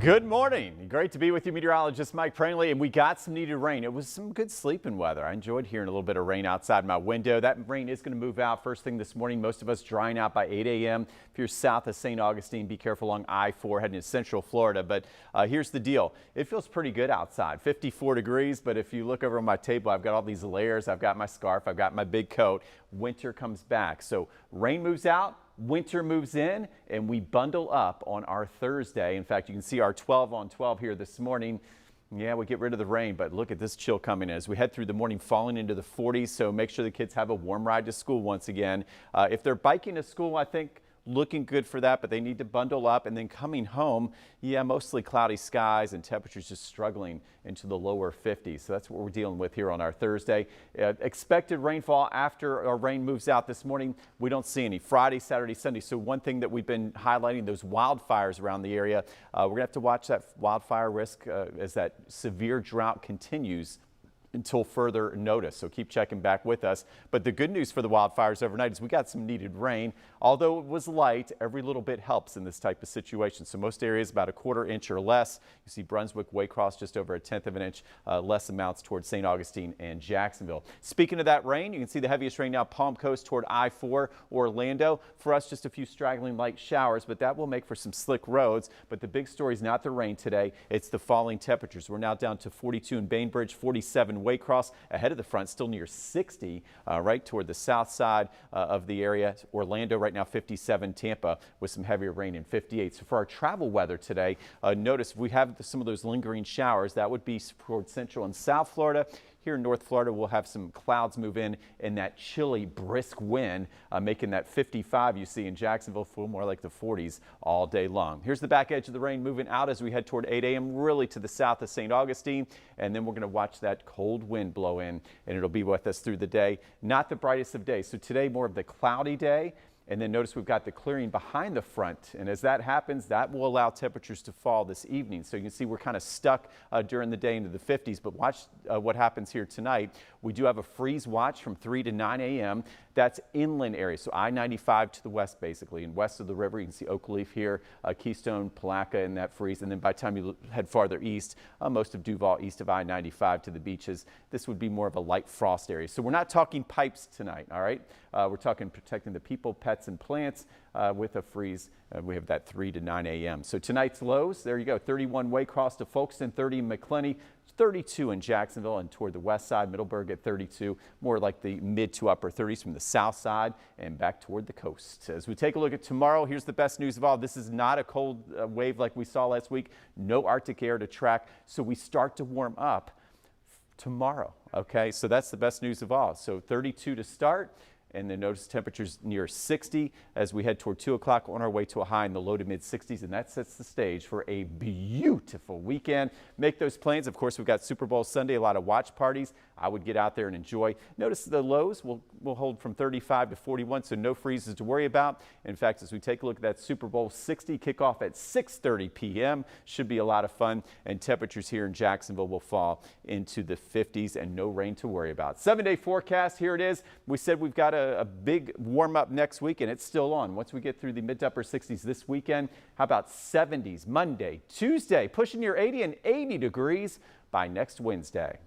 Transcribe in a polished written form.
Good morning. Great to be with you, Meteorologist Mike Prangley, and we got some needed rain. It was some good sleeping weather. I enjoyed hearing a little bit of rain outside my window. That rain is going to move out first thing this morning. Most of us drying out by 8 a.m. If you're south of St. Augustine, be careful along I-4 heading to Central Florida. But here's the deal. It feels pretty good outside, 54 degrees. But if you look over on my table, I've got all these layers. I've got my scarf. I've got my big coat. Winter comes back. So rain moves out. Winter moves in, and we bundle up on our Thursday. In fact, you can see our 12 on 12 here this morning. Yeah, we get rid of the rain, but look at this chill coming in as we head through the morning, falling into the 40s. So make sure the kids have a warm ride to school once again. If they're biking to school, I think looking good for that, but they need to bundle up. And then coming home, yeah, mostly cloudy skies and temperatures just struggling into the lower 50s. So that's what we're dealing with here on our Thursday. Expected rainfall after our rain moves out this morning. We don't see any Friday, Saturday, Sunday. So one thing that we've been highlighting, those wildfires around the area. We're gonna have to watch that wildfire risk as that severe drought continues until further notice. So keep checking back with us. But the good news for the wildfires overnight is we got some needed rain. Although it was light, every little bit helps in this type of situation. So most areas about a quarter inch or less. You see Brunswick, Waycross just over a tenth of an inch, less amounts towards St. Augustine and Jacksonville. Speaking of that rain, you can see the heaviest rain now Palm Coast toward I-4 Orlando. For us, just a few straggling light showers, but that will make for some slick roads. But the big story is not the rain today. It's the falling temperatures. We're now down to 42 in Bainbridge, 47 Waycross, ahead of the front, still near 60 right toward the south side of the area. Orlando right now 57, Tampa with some heavier rain in 58. So for our travel weather today, notice we have some of those lingering showers. That would be toward central and south Florida. Here in North Florida, we'll have some clouds move in and that chilly, brisk wind, making that 55 you see in Jacksonville feel more like the 40s all day long. Here's the back edge of the rain moving out as we head toward 8 a.m. really to the south of St. Augustine. And then we're going to watch that cold wind blow in, and it'll be with us through the day. Not the brightest of days. So today, more of the cloudy day. And then notice we've got the clearing behind the front. And as that happens, that will allow temperatures to fall this evening. So you can see we're kind of stuck during the day into the 50s. But watch what happens here tonight. We do have a freeze watch from 3 to 9 a.m. That's inland areas. So I-95 to the west, basically. And west of the river, you can see Oakleaf here, Keystone, Palaca in that freeze. And then by the time you head farther east, most of Duval east of I-95 to the beaches, this would be more of a light frost area. So we're not talking pipes tonight, all right? We're talking protecting the people, pets, and plants with a freeze. We have that 3 to 9 a.m. So tonight's lows, there you go, 31 Waycross to Folkestone, 30 in McClenny, 32 in Jacksonville, and toward the west side, Middleburg at 32, more like the mid to upper 30s from the south side and back toward the coast. As we take a look at tomorrow, here's the best news of all. This is not a cold wave like we saw last week. No Arctic air to track, so we start to warm up tomorrow. Okay, so that's the best news of all. So 32 to start. And then notice temperatures near 60 as we head toward 2 o'clock on our way to a high in the low to mid 60s. And that sets the stage for a beautiful weekend. Make those plans. Of course, we've got Super Bowl Sunday, a lot of watch parties. I would get out there and enjoy. Notice the lows will hold from 35 to 41, so no freezes to worry about. In fact, as we take a look at that Super Bowl 60 kickoff at 6:30 p.m., should be a lot of fun. And temperatures here in Jacksonville will fall into the 50s and no rain to worry about. 7-day forecast, here it is. We said we've got a big warm up next week, and it's still on. Once we get through the mid to upper 60s this weekend, how about 70s Monday, Tuesday, pushing near 80 and 80 degrees by next Wednesday.